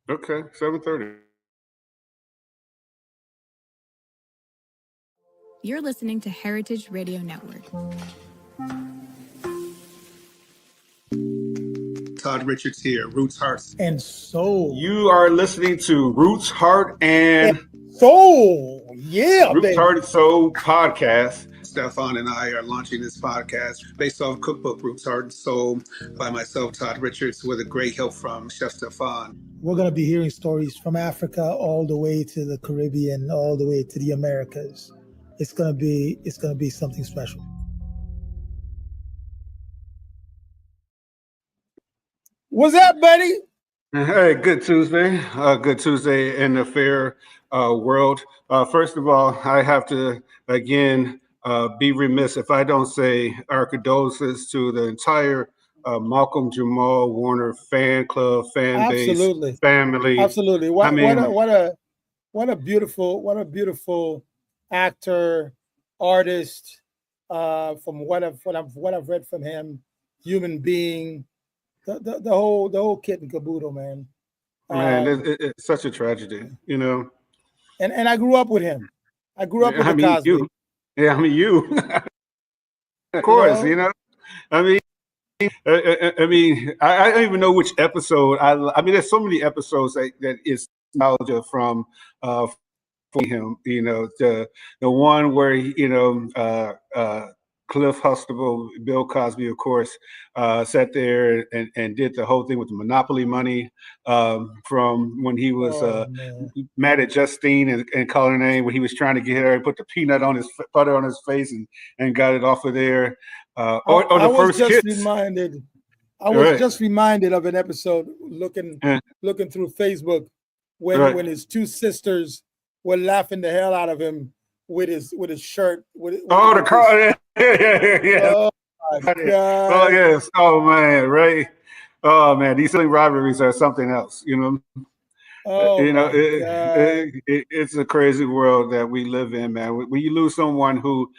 Okay, 7:30. You're listening to Heritage Radio Network. Todd Richards here, Roots, Hearts, and Soul. You are listening to Roots, Heart, and Soul. Yeah, Roots, baby. Heart, and Soul podcast. Stephan and I are launching this podcast based off cookbook Roots, Heart, and Soul by myself, Todd Richards, with a great help from Chef Stephan. We're going to be hearing stories from Africa all the way to the Caribbean, all the way to the Americas. It's going to be something special. What's up, buddy? Hey, good Tuesday. Good Tuesday in the fair world. First of all, I have to again be remiss if I don't say our condolences to the entire Malcolm Jamal Warner fan club, fan Absolutely. base, family. Absolutely. What a beautiful actor, artist. From what I've read from him, human being. The whole kit and caboodle, man. It's such a tragedy, you know. And I grew up with him. I grew up with the Cosby. You. Yeah, I mean you. Of course, you know. I mean, I don't even know which episode. I mean, there's so many episodes that is nostalgia from him. You know, the one where Cliff Huxtable, Bill Cosby, of course, sat there and did the whole thing with the Monopoly money from when he was mad at Justine and calling her name when he was trying to get her, put the peanut on his butter on his face and got it off of there. I was just reminded of an episode looking through Facebook when his two sisters were laughing the hell out of him with his shirt. The car. Yeah. Oh my God. Oh yes. Oh man. Right. Oh man. These silly rivalries are something else. You know. Oh, it's a crazy world that we live in, man. When you lose someone who,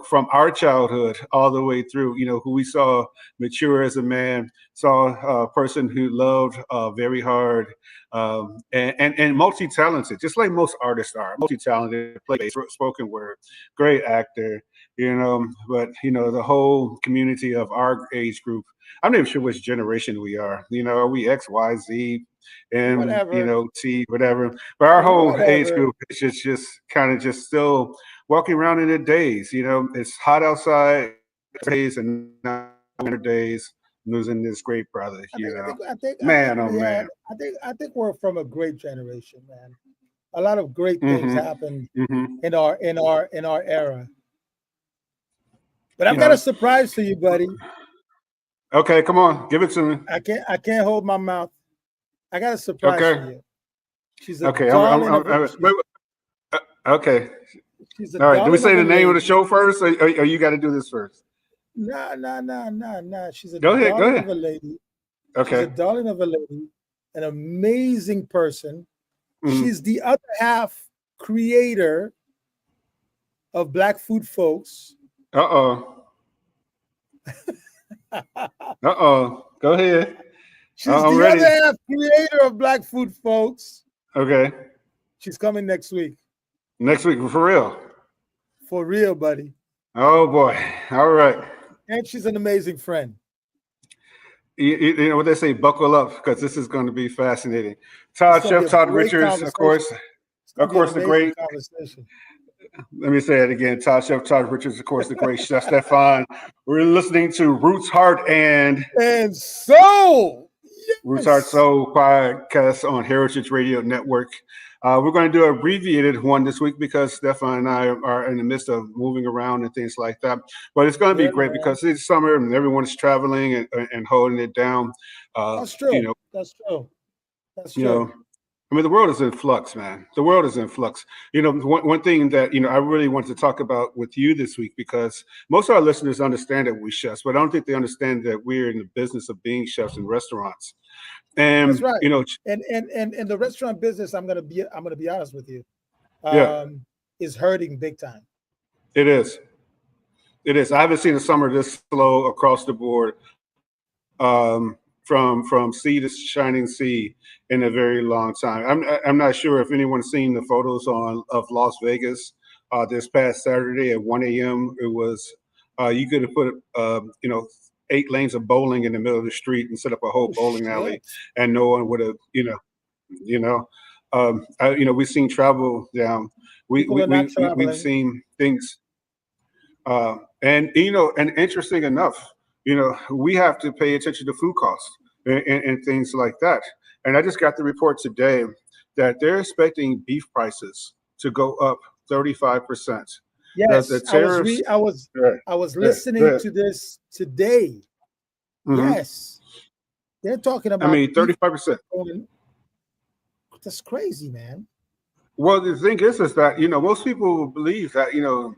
from our childhood all the way through, who we saw mature as a man, saw a person who loved very hard, and multi-talented, just like most artists are, multi-talented, play spoken word, great actor, but the whole community of our age group, I'm not even sure which generation we are. Are we X, Y, Z? And whatever. T, whatever. But our whole age group is just kind of just still walking around in the days. It's hot outside days and winter days, losing this great brother. I think we're from a great generation, man. A lot of great things happened in our era. But I've got a surprise for you, buddy. Okay, come on, give it to me. I can't hold my mouth. I got a surprise for you. She's a okay. Okay. She's all right. Do we say the name of the show first, or you got to do this first? No. She's a go darling ahead. of a lady. Okay. She's a darling of a lady, an amazing person. She's the other half creator of Black Food Folks. Go ahead. She's the ready. other half creator of Black Food Folks. Okay. She's coming next week. Next week, for real? For real, buddy. Oh, boy. All right. And she's an amazing friend. You know what they say, buckle up, because this is going to be fascinating. Chef Todd Richards, of course, the great conversation. Let me say it again. Chef Todd Richards, of course, the great Chef Stephan. We're listening to Roots, Heart, and Soul. Yes. Roots, Heart, Soul podcast on Heritage Radio Network. We're going to do an abbreviated one this week because Stephan and I are in the midst of moving around and things like that. But it's going to be great because it's summer and everyone's traveling and holding it down. That's true. That's true. I mean, the world is in flux, man. The world is in flux. One thing that, I really want to talk about with you this week, because most of our listeners understand that we're chefs, but I don't think they understand that we're in the business of being chefs in restaurants. And that's right. And the restaurant business, I'm gonna be honest with you, is hurting big time. It is. I haven't seen a summer this slow across the board. from sea to shining sea in a very long time. I'm not sure if anyone's seen the photos of Las Vegas this past Saturday at 1 a.m. It was you could have put 8 lanes of bowling in the middle of the street and set up a whole bowling alley, and no one would have we've seen travel down. People are not We've traveling. seen things, and interesting enough, we have to pay attention to food costs and things like that. And I just got the report today that they're expecting beef prices to go up 35%. The Yes, tariffs. I was listening to this today. Mhm. Yes, they're talking I about mean, beef 35%. going. That's crazy, man. Well, the thing is that most people believe that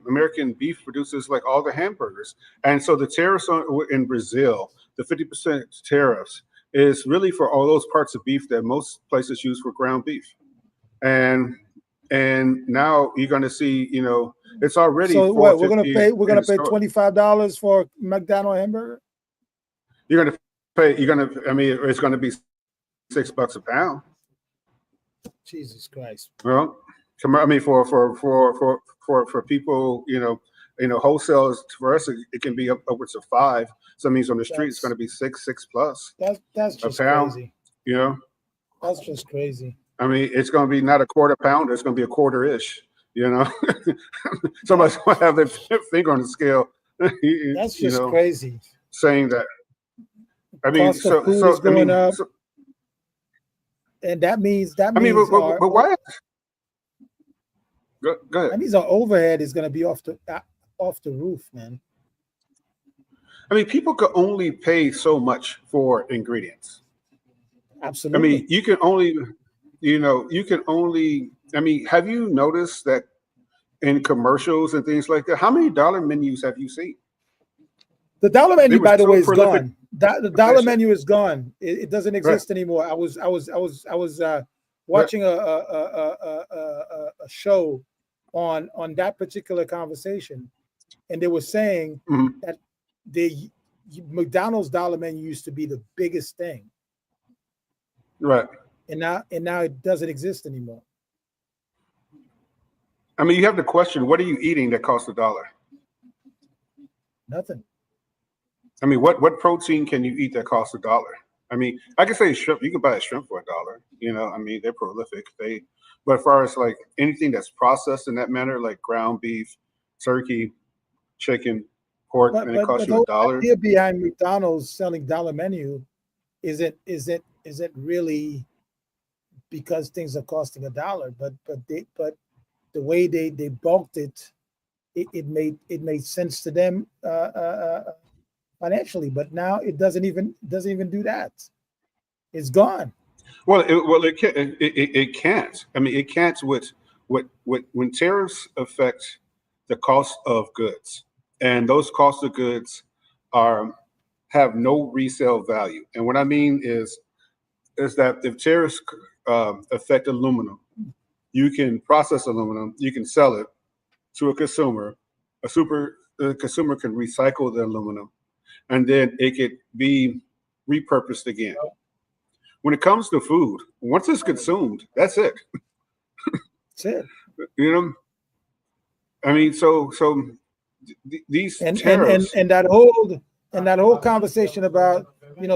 American beef produces like all the hamburgers, and so the tariffs in Brazil, the 50% tariffs, is really for all those parts of beef that most places use for ground beef, and now you're going to see it's already So what? 450 We're in gonna the pay store. $25 for a McDonald's hamburger. You're going to pay. You're going to. I mean, it's going to be $6 a pound. Jesus Christ. Well, I mean, for people, wholesale for us, it can be upwards of 5. So it means on the street it's going to be 6 plus That's a just pound. crazy. That's just crazy. I mean, it's going to be not a quarter pounder; it's going to be a quarter-ish. Somebody's going to have their finger on the scale. That's just crazy. Saying that. I mean, cost of food is going up, and that means but why? Go ahead. That means our overhead is going to be off the roof, man. I mean, people could only pay so much for ingredients. Absolutely. I mean, you can only. I mean, have you noticed that in commercials and things like that? How many dollar menus have you seen? The dollar menu, by the way, is gone. The dollar menu is gone. It doesn't exist anymore. I was watching a show on that particular conversation, and they were saying that the McDonald's dollar menu used to be the biggest thing, right? And now it doesn't exist anymore. I mean, you have to question, what are you eating that costs $1? Nothing. I mean, what protein can you eat that costs $1? I mean, I can say shrimp. You can buy a shrimp for $1. I mean, they're prolific. But as far as like anything that's processed in that manner, like ground beef, turkey, chicken, pork, and it costs you $1. The idea behind McDonald's selling dollar menu isn't really because things are costing $1, but the way they bulked it made sense to them financially, but now it doesn't even do that. It's gone. Well, it can't. I mean, it can't with when tariffs affect the cost of goods, and those cost of goods have no resale value. And what I mean is that if tariffs affect aluminum, you can process aluminum, you can sell it to a consumer. The consumer can recycle the aluminum, and then it could be repurposed again. When it comes to food, once it's consumed, that's it. That's it. I mean, so these tariffs and that whole conversation about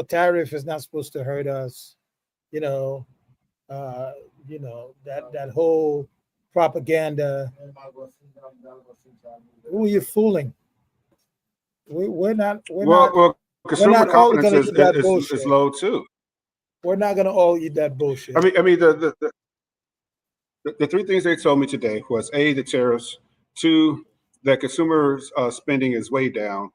tariff is not supposed to hurt us. That whole propaganda. Who are you fooling? We're not. Consumer confidence is low too. We're not going to all eat that bullshit. I mean, the 3 things they told me today was A, the tariffs, 2, that consumers spending is way down.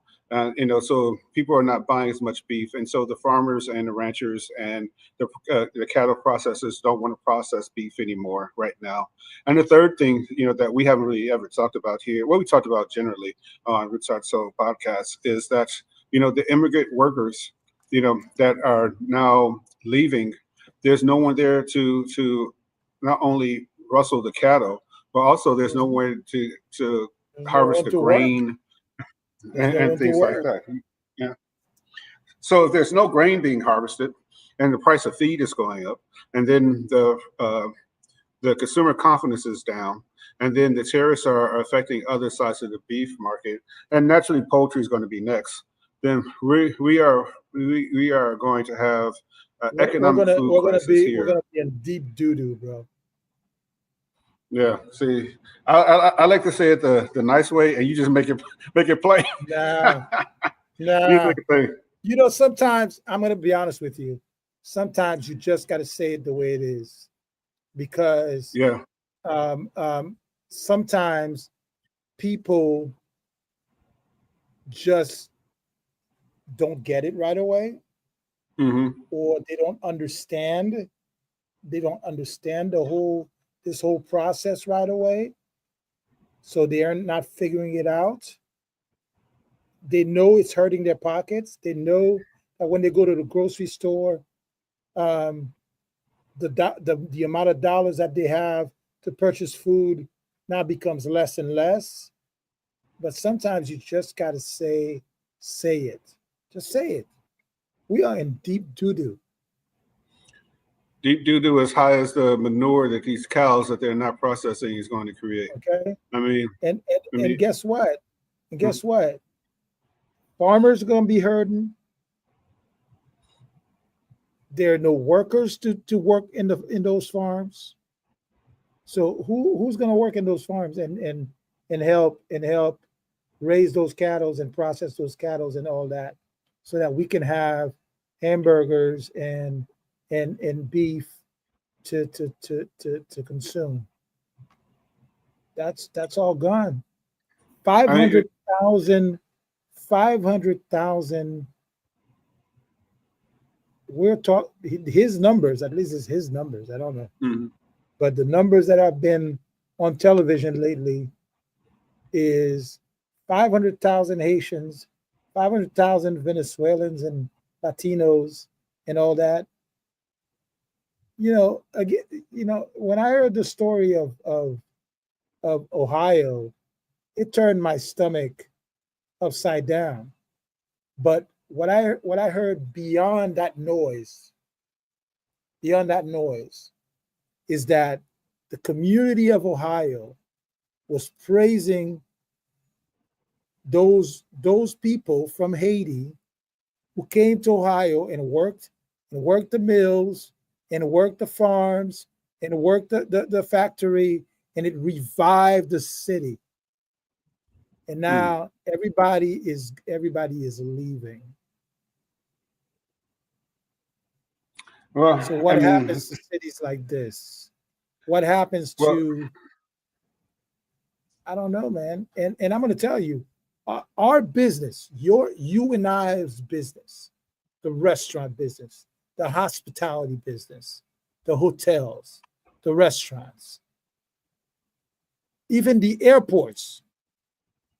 So people are not buying as much beef, and so the farmers and the ranchers and the cattle processors don't want to process beef anymore right now. And the third thing, that we haven't really ever talked about here, we talked about generally on Roots Art Soul podcast, is that the immigrant workers, that are now leaving. There's no one there to not only rustle the cattle, but also there's nowhere to harvest the grain. And things like that. Yeah. So if there's no grain being harvested, and the price of feed is going up, and then the consumer confidence is down, and then the tariffs are affecting other sides of the beef market, and naturally poultry is going to be next. Then we are going to have economic food crisis we're here. gonna be in deep doo doo, bro. Yeah. See, I like to say it the nice way, and you just make it plain. Nah, You make nah. it plain. You know, sometimes I'm gonna be honest with you. Sometimes you just got to say it the way it is, because Yeah. sometimes people just don't get it right away, Mm-hmm. or they don't understand. They don't understand this whole process right away, so they are not figuring it out. They know it's hurting their pockets. They know that when they go to the grocery store, um, the amount of dollars that they have to purchase food now becomes less and less. But sometimes you just gotta say it. Just say it. We are in deep doo doo. Deep doo doo as high as the manure that these cows that they're not processing is going to create. Okay. I mean, And I and mean, guess what? And guess what? Farmers are gonna be hurting. There are no workers to work in those farms. So who's gonna work in those farms and help raise those cattle and process those cattle and all that, so that we can have hamburgers and beef to consume. That's all gone. Five I mean, hundred thousand, 500,000. We're talking his numbers, at least it's his numbers. I don't know. mhm. But the numbers that have been on television lately is 500,000 Haitians, 500,000 Venezuelans and Latinos and all that. Again, when I heard the story of Ohio, it turned my stomach upside down. But what I heard beyond that noise, is that the community of Ohio was praising those people from Haiti who came to Ohio and worked the mills and worked the farms and worked the factory, and it revived the city. And now everybody is leaving. Well, So I what mean, happens to cities like this? What happens well, to, I don't know, man. And I'm going to tell you, our business, you and I's business, the restaurant business, the hospitality business, the hotels, the restaurants, even the airports.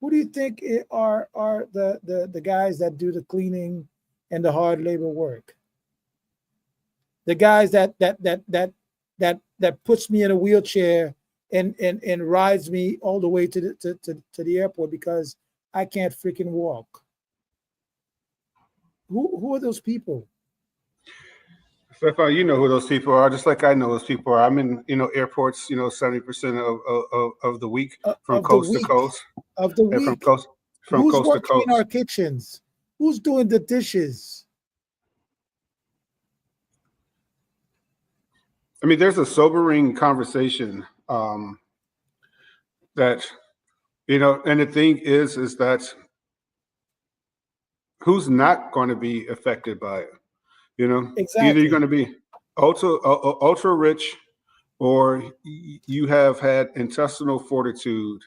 Who do you think are the guys that do the cleaning and the hard labor work? The guys that puts me in a wheelchair and rides me all the way to the airport because I can't freaking walk. Who are those people? Stephan, you know who those people are, just like I know those people are. I'm in, airports, 70% of the week from Of the coast to week, coast, of the and from week. coast Who's to working in coast. our kitchens? Who's doing the dishes? I mean, there's a sobering conversation that and the thing is that who's not going to be affected by it? Either you're going Exactly. to be ultra rich, or you have had intestinal fortitude,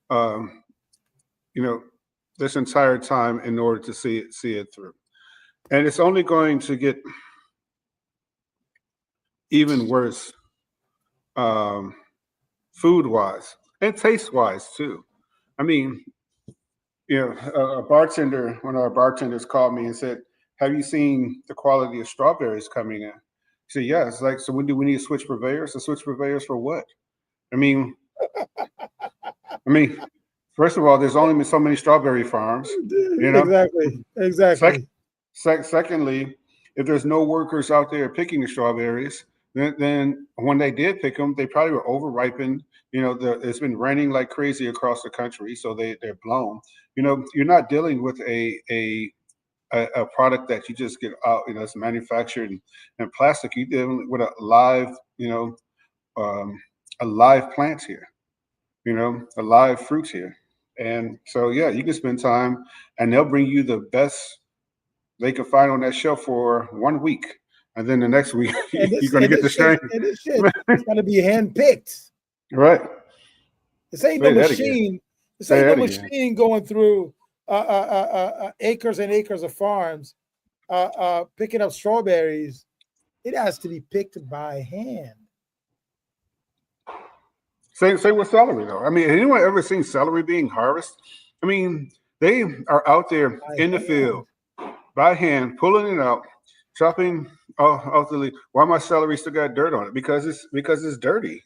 um, this entire time in order to see it through. And it's only going to get even worse, um, food wise and taste wise too. I mean, a bartender, one of our bartenders called me and said, "Have you seen the quality of strawberries coming in?" He said, "Yeah." It's like, so when do we need to switch purveyors? To switch purveyors for what? I mean, I mean, first of all, there's only so many strawberry farms. You know. Exactly. Second, Exactly. Secondly, if there's no workers out there picking the strawberries, then when they did pick them, they probably were over-ripened. It's been raining like crazy across the country, so they're blown. You're not dealing with a product that you just get out, it's manufactured in plastic. You're dealing with um, a live plant here, a live fruit here. And so, yeah, you can spend time and they'll bring you the best they can find on that shelf for 1 week. And then the next week, you're going to get the strain. And this shit is going to be handpicked. Right. This ain't no machine. This ain't no machine going through acres and acres of farms, picking up strawberries. It has to be picked by hand. Same with celery, though. I mean, has anyone ever seen celery being harvested? I mean, they are out there in the field by hand, pulling it out, chopping off the leaf. Why my celery still got dirt on it? Because it's dirty.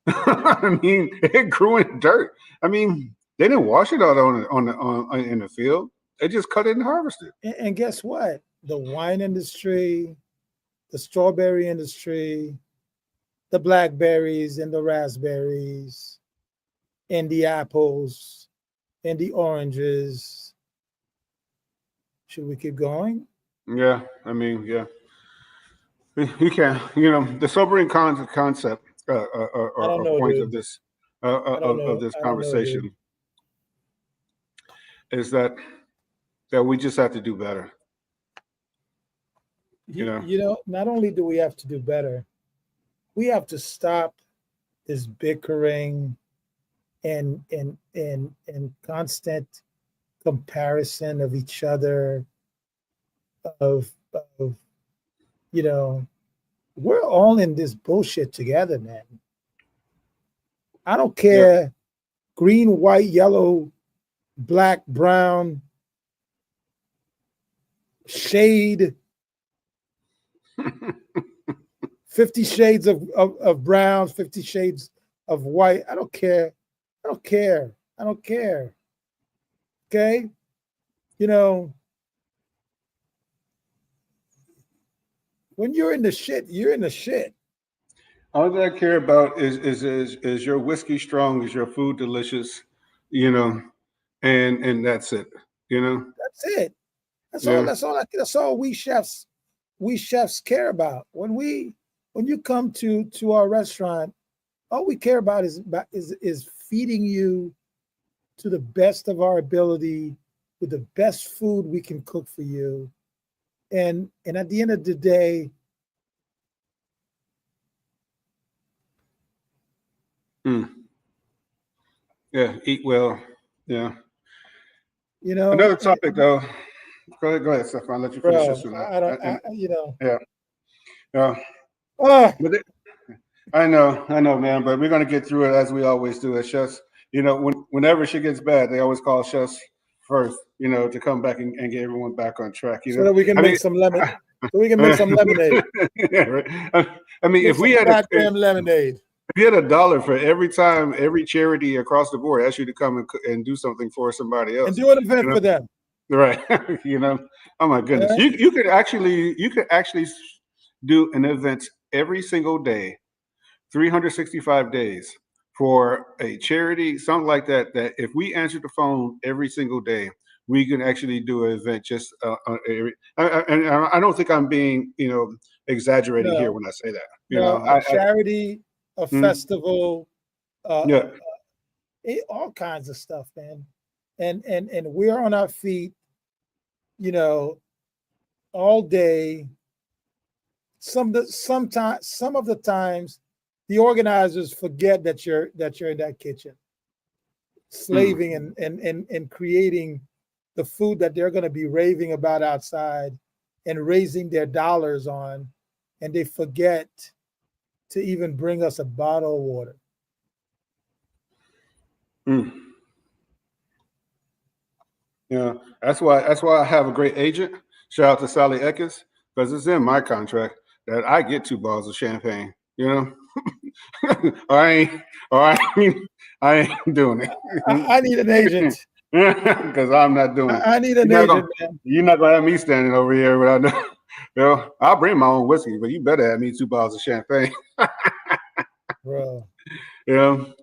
I mean, it grew in dirt. I mean, they didn't wash it out in the field. They just cut it and harvested it. And guess what? The wine industry, the strawberry industry, the blackberries and the raspberries, and the apples, and the oranges. Should we keep going? Yeah, I mean, yeah. You can, the sobering concept or point of this conversation is that we just have to do better. Not only do we have to do better, we have to stop this bickering and constant comparison of each other. We're all in this bullshit together, man. I don't care, green, white, yellow, black, brown, shade, 50 shades of brown, 50 shades of white. I don't care. Okay? When you're in the shit, you're in the shit. All that I care about is your whiskey strong, is your food delicious, and that's it. That's it. That's all we chefs care about. When you come to our restaurant, all we care about is feeding you to the best of our ability with the best food we can cook for you. And at the end of the day, yeah, eat well. Yeah. Another topic though. Go ahead, Stephan. I'll let you finish this one. Yeah. I know, man. But we're gonna get through it as we always do as chefs. Whenever shit gets bad, they always call chefs first. To come back and get everyone back on track. So that we can make some lemon. So we can make some lemonade. Yeah, right. I mean, if we had lemonade. If you had $1 for every time every charity across the board asked you to come and do something for somebody else and do an event for them, right? Oh my goodness, you could actually do an event every single day, 365 days for a charity, something like that. That if we answered the phone every single day, we can actually do an event just and I don't think I'm being exaggerating here when I say that. A charity. A festival, all kinds of stuff, man. And we're on our feet, all day. Some of the times, the organizers forget that you're in that kitchen, slaving and creating the food that they're going to be raving about outside and raising their dollars on, and they forget to even bring us a bottle of water. Yeah, that's why I have a great agent. Shout out to Sally Eckes, because it's in my contract that I get 2 bottles of champagne. I ain't doing it. I need an agent. Because I'm not doing it. I need an agent, man. You're not gonna have me standing over here without no. You know, I'll bring my own whiskey, but you better have me 2 bottles of champagne. Bro. You know.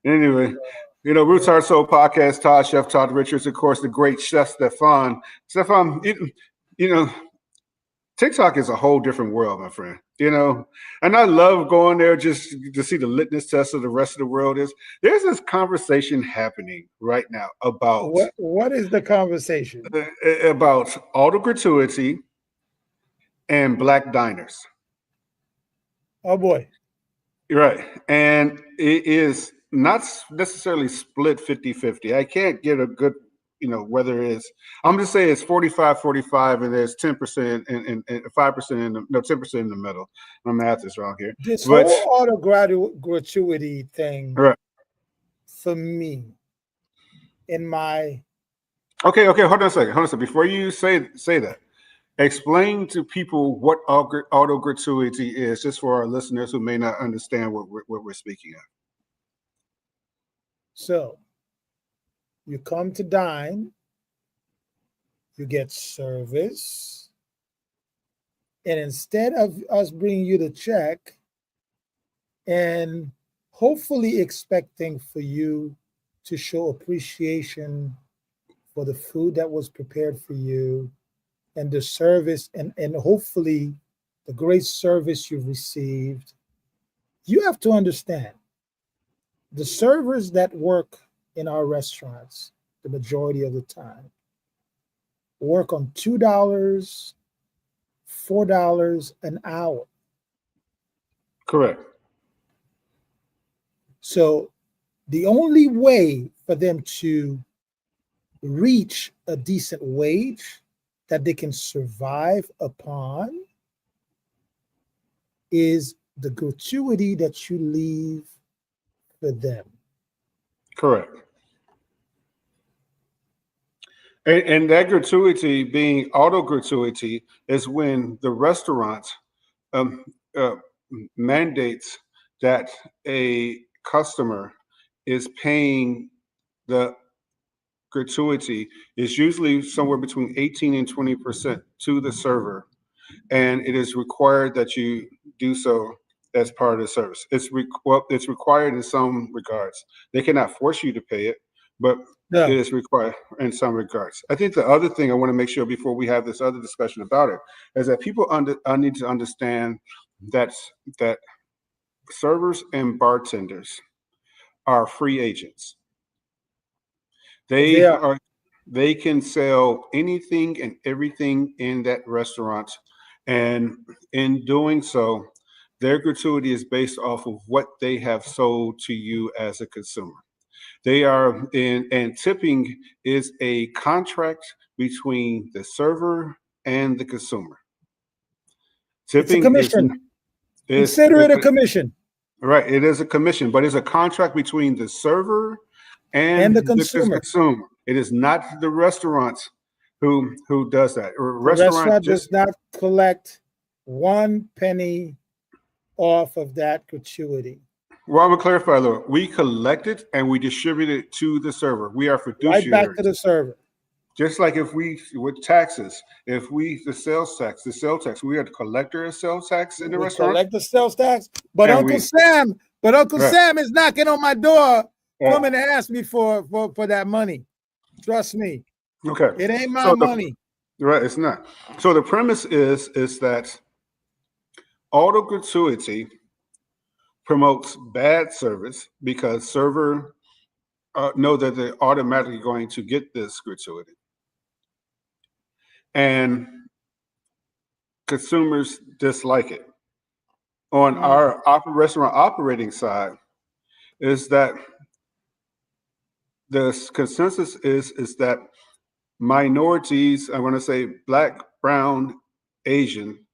Anyway, you know, Roots Heart Soul Podcast. Todd, Chef Todd Richards, of course, the great Chef Stephan. Stephan, you know, TikTok is a whole different world, my friend. You know, and I love going there just to see the litmus test of the rest of the world. There's this conversation happening right now about what is the conversation about auto gratuity and black diners. Oh boy. Right. And it is not necessarily split 50-50. I can't get a good, you know, whether it's, I'm just saying it's 45-45 and there's 10% and 5% in the, no, 10% in the middle. My math is wrong here. This whole auto gratuity thing, right, for me, in my... Okay, hold on a second. Before you say that, explain to people what auto gratuity is, just for our listeners who may not understand what we're speaking of. So, you come to dine, you get service, and instead of us bringing you the check and hopefully expecting for you to show appreciation for the food that was prepared for you and the service and hopefully the great service you've received, you have to understand the servers that work in our restaurants, the majority of the time, work on $2, $4 an hour. Correct. So the only way for them to reach a decent wage that they can survive upon is the gratuity that you leave for them. Correct. And that gratuity being auto gratuity is when the restaurant mandates that a customer is paying the gratuity is usually somewhere between 18 and 20% to the server. And it is required that you do so as part of the service. It's required in some regards. They cannot force you to pay it, but it is required in some regards. I think the other thing I want to make sure before we have this other discussion about it is that people need to understand that servers and bartenders are free agents. They can sell anything and everything in that restaurant, and in doing so, their gratuity is based off of what they have sold to you as a consumer. They are and tipping is a contract between the server and the consumer. Tipping it's a commission. Consider it a commission. Right, it is a commission, but it's a contract between the server and the consumer. It is not the restaurant who does that. The restaurant does not collect 1 penny off of that gratuity. Well, I'm gonna clarify a little. We collect it and we distribute it to the server. We are fiduciaries. Right back to the server. Just like if we with taxes, the sales tax, we are the collector of sales tax in the restaurant. Collect the sales tax, but Uncle Sam is knocking on my door, coming to ask me for that money. Trust me. Okay. It ain't my money. Right, it's not. So the premise is that auto gratuity promotes bad service because server know that they're automatically going to get this gratuity. And consumers dislike it. On our restaurant operating side, is that the consensus is that minorities, I want to say Black, Brown, Asian,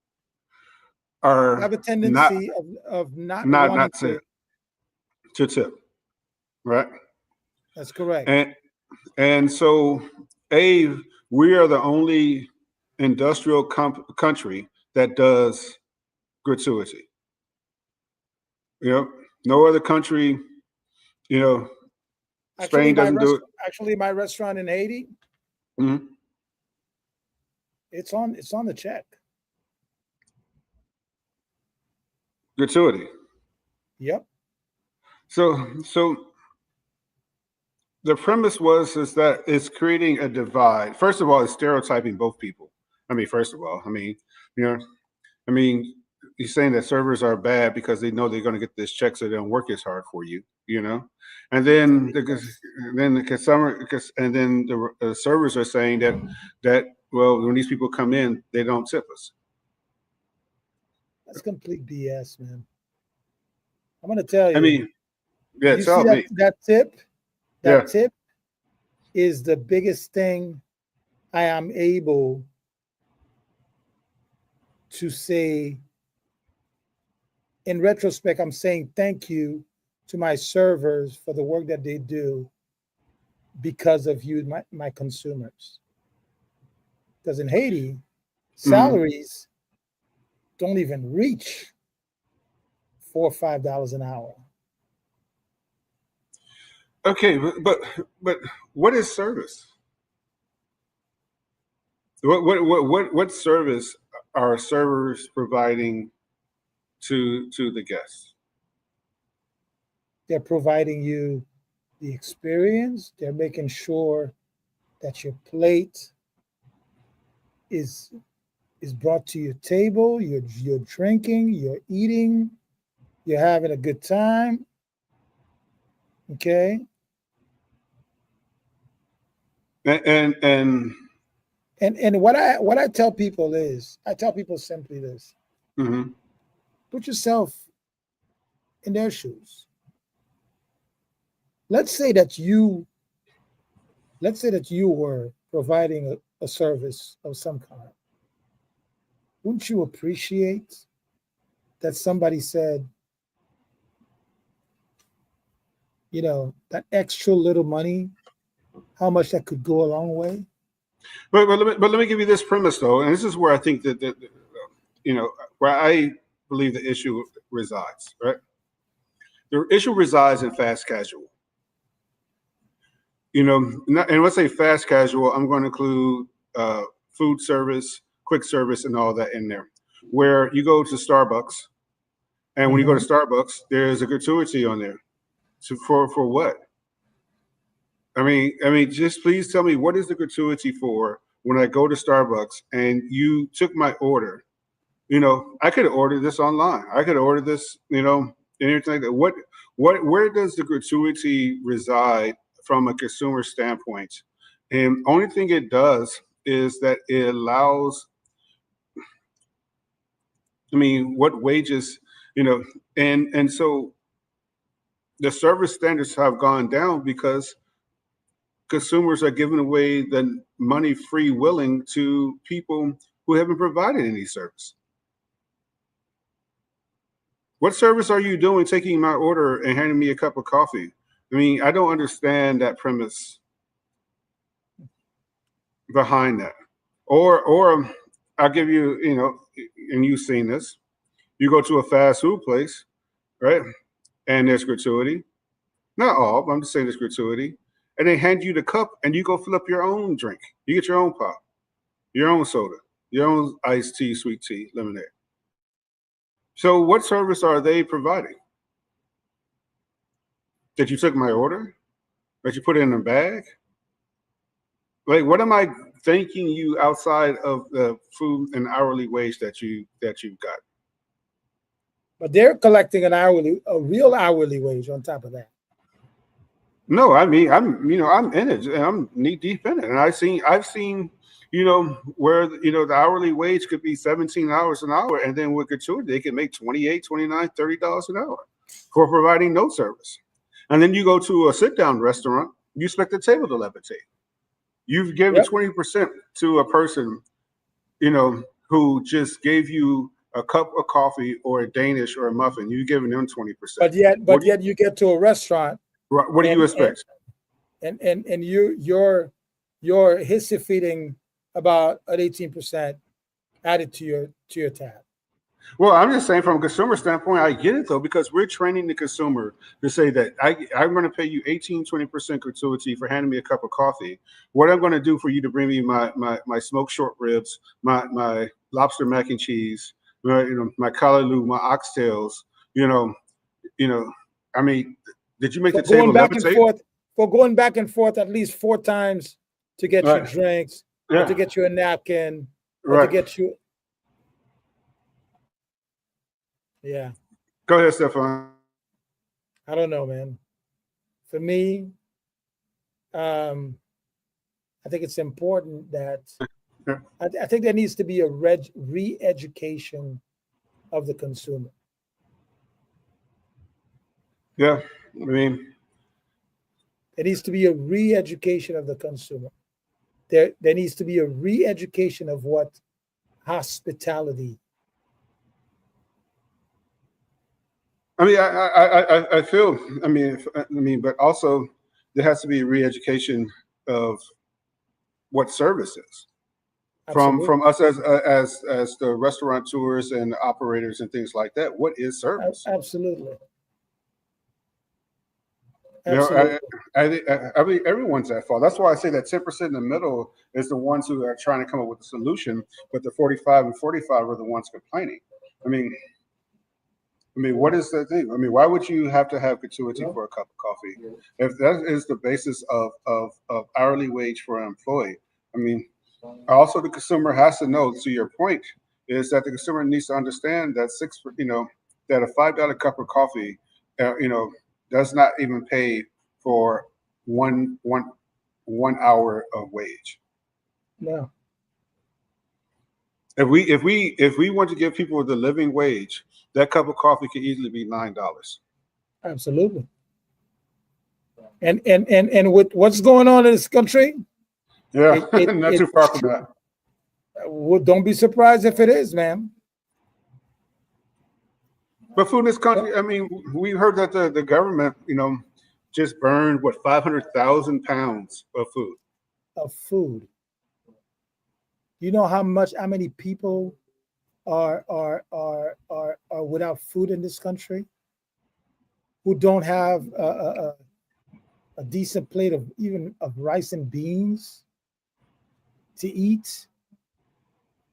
have a tendency of not to tip, right? That's correct. And so, we are the only industrial country that does gratuity. You know, no other country, you know, Spain doesn't do it. Actually, my restaurant in Haiti, Mm-hmm. it's on the check. Gratuity. Yep. So the premise is that it's creating a divide. First of all, it's stereotyping both people. First of all, you know, I mean, he's saying that servers are bad because they know they're going to get this check, so they don't work as hard for you, And then the consumer, and then the servers are saying that well, when these people come in, they don't tip us. That's complete BS, man. I'm going to tell you. Yeah, you tell see me. that tip? Yeah. Tip is the biggest thing I am able to say. In retrospect, I'm saying thank you to my servers for the work that they do because of you, my consumers. Because in Haiti, salaries don't even reach $4 or $5 an hour. Okay, but what is service? What service are servers providing to the guests? They're providing you the experience. They're making sure that your plate is brought to your table. You're drinking. You're eating. You're having a good time. Okay. And what I tell people is, I tell people simply this: put yourself in their shoes. Let's say that you were providing a service of some kind. Wouldn't you appreciate that somebody said, that extra little money, how much that could go a long way? But let me give you this premise though, and this is where I think that where I believe the issue resides. Right, the issue resides in fast casual. And when I say fast casual, I'm going to include food service, quick service, and all that in there. Where you go to Starbucks, and when you go to Starbucks, there's a gratuity on there. So for what? Just please tell me, what is the gratuity for when I go to Starbucks and you took my order? I could order this online. I could order this, anything like that. Where does the gratuity reside from a consumer standpoint? And only thing it does is that it allows, what wages, and so the service standards have gone down because consumers are giving away the money free willing to people who haven't provided any service. What service are you doing taking my order and handing me a cup of coffee? I don't understand that premise behind that. Or I'll give you, and you've seen this. You go to a fast food place, right? And there's gratuity. Not all, but I'm just saying there's gratuity. And they hand you the cup and you go fill up your own drink. You get your own pop, your own soda, your own iced tea, sweet tea, lemonade. So what service are they providing? That you took my order? That you put it in a bag? Like, what am I thanking you outside of the food and hourly wage that you've got? But they're collecting a real hourly wage on top of that. No, I'm in it, and I'm knee deep in it, and I've seen, where the hourly wage could be $17 an hour, and then with gratuity they can make $28, $29, $30 an hour for providing no service. And then you go to a sit down restaurant, you expect the table to levitate. You've given 20% to a person, who just gave you a cup of coffee or a Danish or a muffin. You've given them 20%. But yet you get to a restaurant. What do you expect? And you're hissy feeding about an 18% added to your tab. Well, I'm just saying from a consumer standpoint, I get it though, because we're training the consumer to say that I'm going to pay you 18-20% gratuity for handing me a cup of coffee. What I'm going to do for you to bring me my smoked short ribs, my lobster mac and cheese, my callaloo, my oxtails, you know, you know, I mean, did you make For the going table back and levitate? forth, for going back and forth at least 4 times to get you Right. drinks, or to Yeah. get you a napkin, or to Right. get you. Yeah, Go ahead, Stephan. I don't know, man. For me, um, I think it's important that Yeah. I think there needs to be a re-education of the consumer. Yeah. I mean, There needs to be a re-education of the consumer. There needs to be a re-education of what hospitality. I feel. But also there has to be a re-education of what service is Absolutely. from us as the restaurateurs and operators and things like that. What is service? Absolutely. You know, Absolutely. I mean, everyone's at fault. That's why I say that 10% in the middle is the ones who are trying to come up with a solution, but the 45 and 45 are the ones complaining. I mean, what is the thing? I mean, why would you have to have gratuity for a cup of coffee if that is the basis of hourly wage for an employee? I mean, also the consumer has to know. To your point, is that the consumer needs to understand that that a $5 cup of coffee, does not even pay for one one 1 hour of wage. No, If we want to give people the living wage, that cup of coffee could easily be $9. absolutely. And with what's going on in this country, Yeah, it it, not it too far from that. don't be surprised if it is, man. But food in this country, I mean, we heard that the government, just burned what 500,000 pounds of food. Of food. You know how many people are without food in this country, who don't have a decent plate of even of rice and beans to eat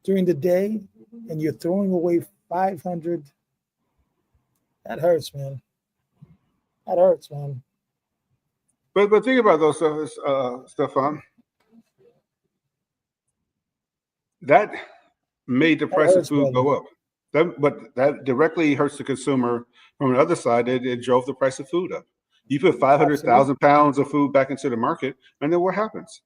during the day, and you're throwing away 500. That hurts, man. That hurts, man. But think about those stuff, Stefan. That made the That price of hurts, food brother. go up. But that directly hurts the consumer. From the other side, it drove the price of food up. You put Absolutely. 500,000 pounds of food back into the market, and then what happens?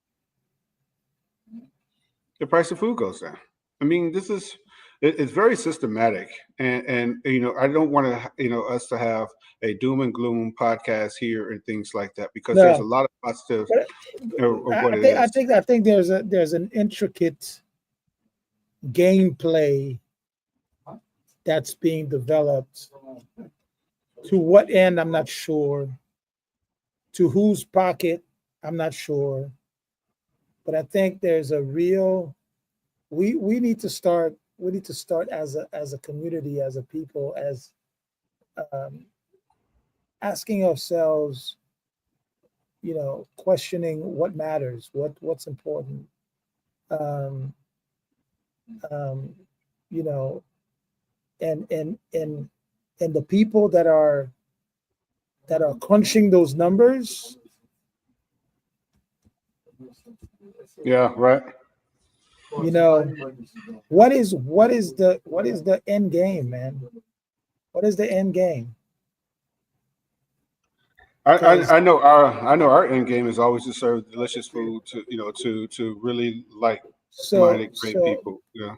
The price of food goes down. I mean, it's very systematic, and I don't want us to have a doom and gloom podcast here and things like that, because there's a No, lot of positive but of what it I is. think there's an intricate gameplay that's being developed. To what end, I'm not sure. To whose pocket, I'm not sure. But I think there's a real. We need to start. We need to start as a community, as a people, as um, asking ourselves, questioning what matters, what's important. Um, um, you know, and the people that are crunching those numbers. Yeah, right. You know, what is the end game, man? What is the end game? Because I know our end game is always to serve delicious food to really so like-minded great so people. Yeah.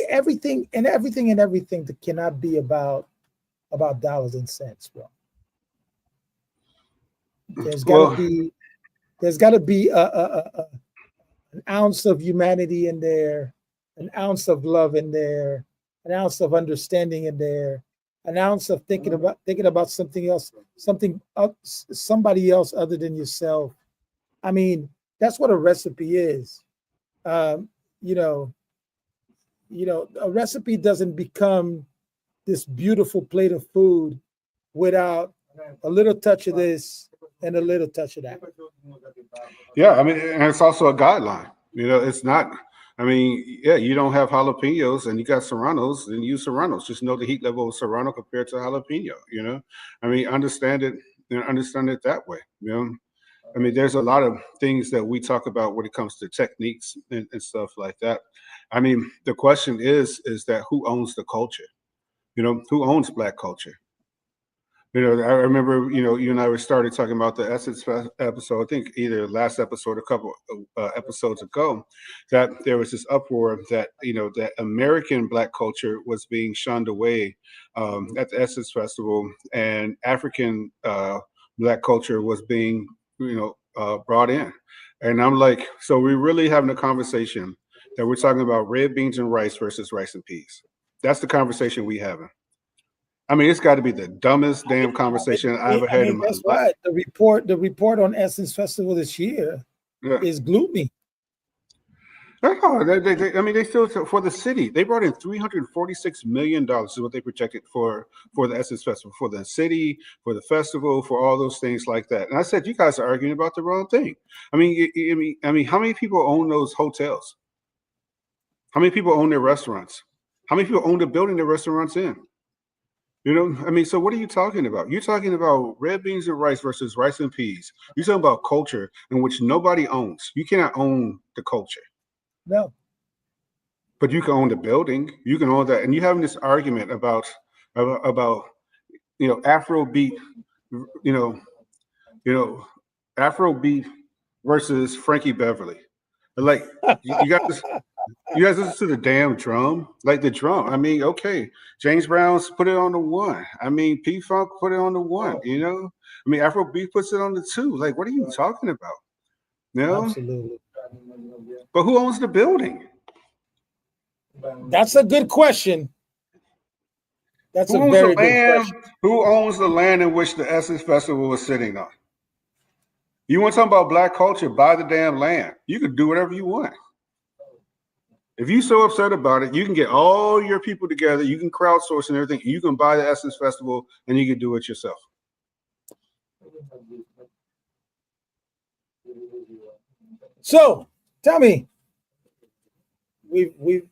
everything that cannot be about dollars and cents, bro. There's got to Well, be there's got to be an ounce of humanity in there, an ounce of love in there, an ounce of understanding in there, an ounce of thinking about something else, somebody else other than yourself. I mean, that's what a recipe is. Um, you know, a recipe doesn't become this beautiful plate of food without a little touch of this and a little touch of that. Yeah, I mean, and it's also a guideline. It's not. I mean, yeah, you don't have jalapenos and you got serranos, then use serranos. Just know the heat level of serrano compared to jalapeno. I mean, understand it. Understand it that way. I mean, there's a lot of things that we talk about when it comes to techniques and stuff like that. I mean, the question is that who owns the culture? Who owns Black culture? I remember, you and I were started talking about the Essence episode, I think either last episode or a couple episodes ago, that there was this uproar that, that American Black culture was being shunned away at the Essence Festival, and African Black culture was being, brought in. And I'm like, so we're really having a conversation that we're talking about red beans and rice versus rice and peas. That's the conversation we having. I mean, it's got to be the dumbest damn conversation I ever had in my life. Right. The report on Essence Festival this year is gloomy. No, they still, for the city, they brought in $346 million is what they projected for the Essence Festival, for the city, for the festival, for all those things like that. And I said, you guys are arguing about the wrong thing. I mean, how many people own those hotels? How many people own their restaurants? How many people own the building the restaurants in? I mean, so what are you talking about? You're talking about red beans and rice versus rice and peas. You're talking about culture in which nobody owns. You cannot own the culture. No. But you can own the building. You can own that. And you're having this argument about Afrobeat, Afrobeat versus Frankie Beverly. Like, you got this. You guys listen to the damn drum, like the drum. I mean, okay, James Brown's put it on the 1. I mean, P Funk put it on the 1. I mean, Afrobeat puts it on the 2. Like, what are you talking about? Absolutely. But who owns the building? That's a good question. That's a very good question. Who owns the land in which the Essence Festival was sitting on? You want to talk about Black culture? Buy the damn land. You can do whatever you want. If you're so upset about it, you can get all your people together. You can crowdsource and everything. You can buy the Essence Festival, and you can do it yourself. So, tell me, we're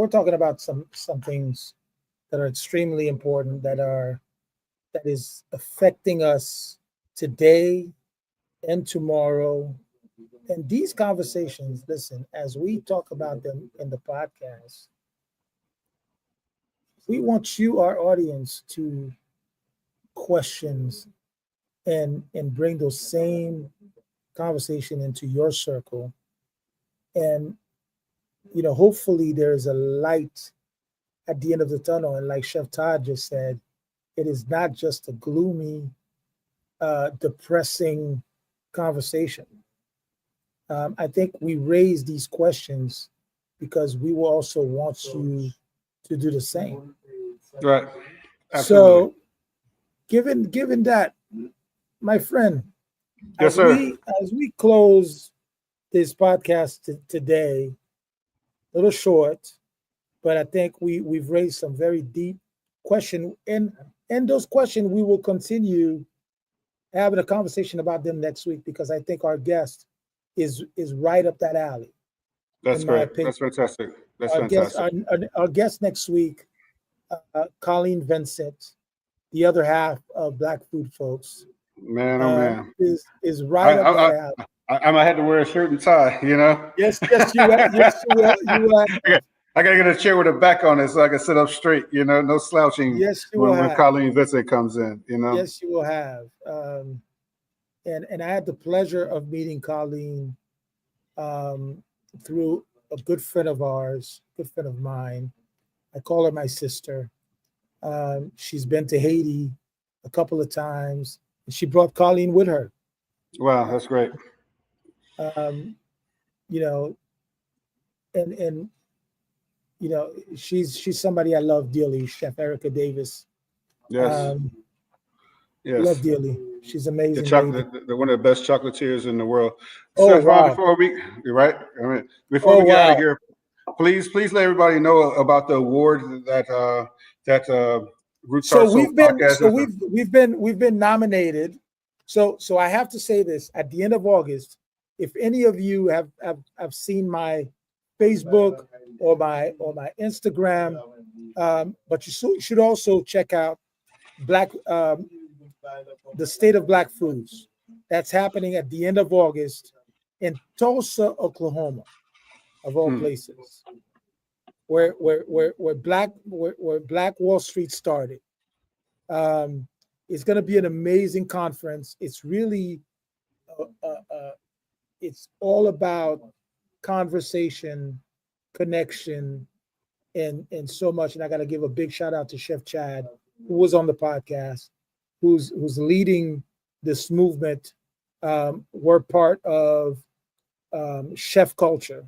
talking about some things that are extremely important that is affecting us today and tomorrow. And these conversations, listen, as we talk about them in the podcast, we want you, our audience, to questions and bring those same conversation into your circle. And, hopefully there's a light at the end of the tunnel. And like Chef Todd just said, it is not just a gloomy, depressing conversation. I think we raise these questions because we will also want you to do the same. Right. Absolutely. So, given that, my friend, yes, as we close this podcast today, a little short, but I think we've raised some very deep questions, and those questions we will continue having a conversation about them next week, because I think our guest is right up that alley. That's great. That's fantastic. That's fantastic. Our guest next week, Colleen Vincent, the other half of Black Food Folks. Man, oh man, is right up that alley. I might have to wear a shirt and tie, Yes, you will. I gotta get a chair with a back on it so I can sit up straight, no slouching. Yes, you will when Colleen Vincent comes in, Yes, you will have. And I had the pleasure of meeting Colleen through a good friend of ours, good friend of mine. I call her my sister. She's been to Haiti a couple of times, and she brought Colleen with her. Wow, that's great. She's somebody I love dearly, Chef Erica Davis. Yes. Yes. Love dearly. She's amazing. One of the best chocolatiers in the world. Oh, Stephan, wow. before we get out of here, please let everybody know about the award that Roots So Heart Soul podcast we've been nominated. So I have to say this at the end of August. If any of you have seen my Facebook or my Instagram, but you should also check out the State of Black Foods. That's happening at the end of August in Tulsa, Oklahoma, of all places, where Black Wall Street started. It's going to be an amazing conference. It's really, it's all about conversation, connection, and so much. And I got to give a big shout out to Chef Chad, who was on the podcast, who's leading this movement. We're part of Chef Culture,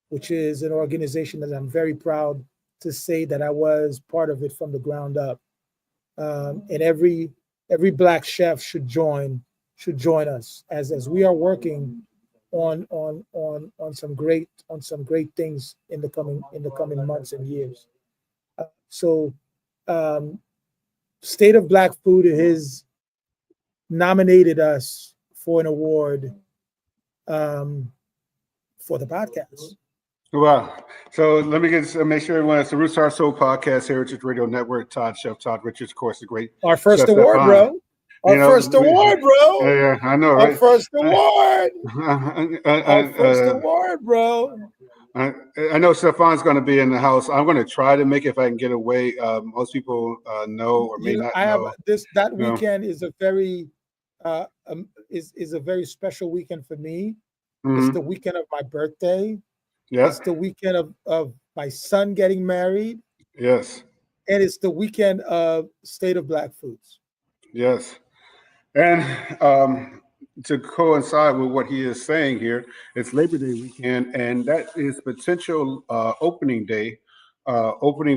which is an organization that I'm very proud to say that I was part of it from the ground up. And every Black chef should join us as we are working on some great things in the coming months and years. So State of Black Food has nominated us for an award for the podcast. Wow. So let me make sure everyone, it's the Roots Heart Soul podcast, Heritage Radio Network. Chef Todd Richards, of course, the great. Our first award, Stephan. bro. Our first award, bro. Yeah, I know, right? Our first award. Our first award, bro. I know Stephan's going to be in the house. I'm going to try to make it if I can get away. Most people know or may not know. That weekend is a very is a very special weekend for me. It's the weekend of my birthday. Yes. It's the weekend of my son getting married. Yes. And it's the weekend of State of Black Foods. Yes. And to coincide with what he is saying here, it's Labor Day weekend, and that is potential opening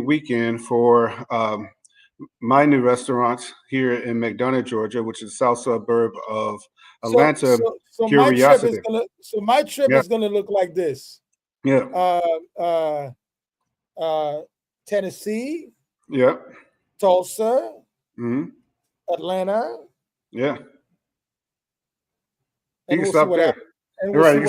weekend for my new restaurant here in McDonough, Georgia, which is a south suburb of Atlanta. So Curiosity. My trip is gonna look like this. Yeah. Tennessee. Yeah. Tulsa. Mm-hmm. Atlanta. Yeah. And you can stop there. You can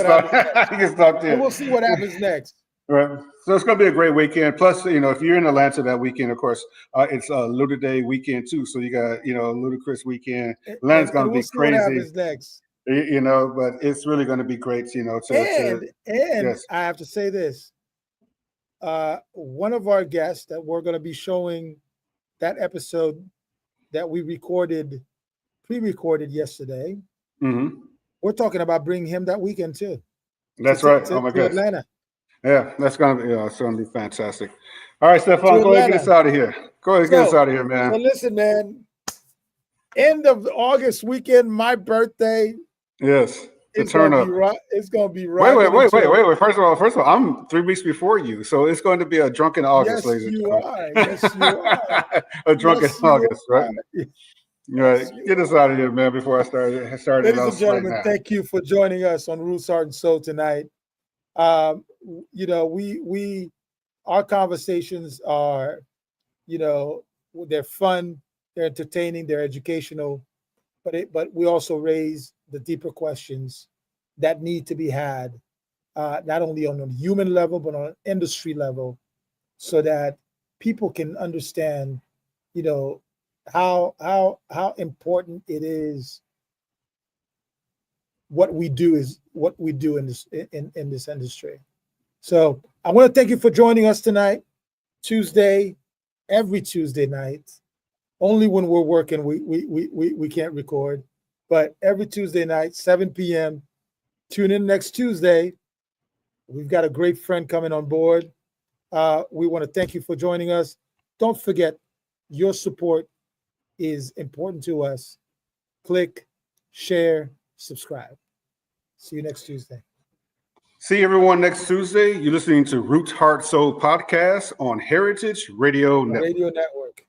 stop there. And we'll see what happens next. Right. So it's going to be a great weekend. Plus, if you're in Atlanta that weekend, of course, it's a Luda Day weekend too. So you got, a ludicrous weekend. Atlanta's going to be crazy. What happens next? But it's really going to be great, yes. I have to say this. One of our guests that we're going to be showing that episode that we pre-recorded yesterday. Mm-hmm. We're talking about bringing him that weekend too. That's right. Oh my God. Atlanta. Yeah, that's it's gonna be fantastic. All right, Stephan, go ahead and get us out of here. Get us out of here, man. So listen, man. End of the August weekend, my birthday. Yes. It's gonna be right. Wait. First of all, I'm 3 weeks before you, so it's going to be a drunken August, ladies and gentlemen. Yes, you are. A drunken August, right? Right. Get us out of here, man, before I start. Ladies and gentlemen, thank you for joining us on Roots, Heart, and Soul tonight. Our conversations are, they're fun, they're entertaining, they're educational, but we also raise the deeper questions that need to be had, not only on a human level, but on an industry level, so that people can understand, how important it is what we do in this industry. So I want to thank you for joining us tonight. Every Tuesday night. Only when we're working we can't record, but every Tuesday night, 7 p.m. Tune in next Tuesday. We've got a great friend coming on board. We want to thank you for joining us. Don't forget, your support is important to us. Click, share, subscribe. See you next Tuesday. See everyone next Tuesday. You're listening to Roots, Heart, Soul podcast on Heritage Radio Network.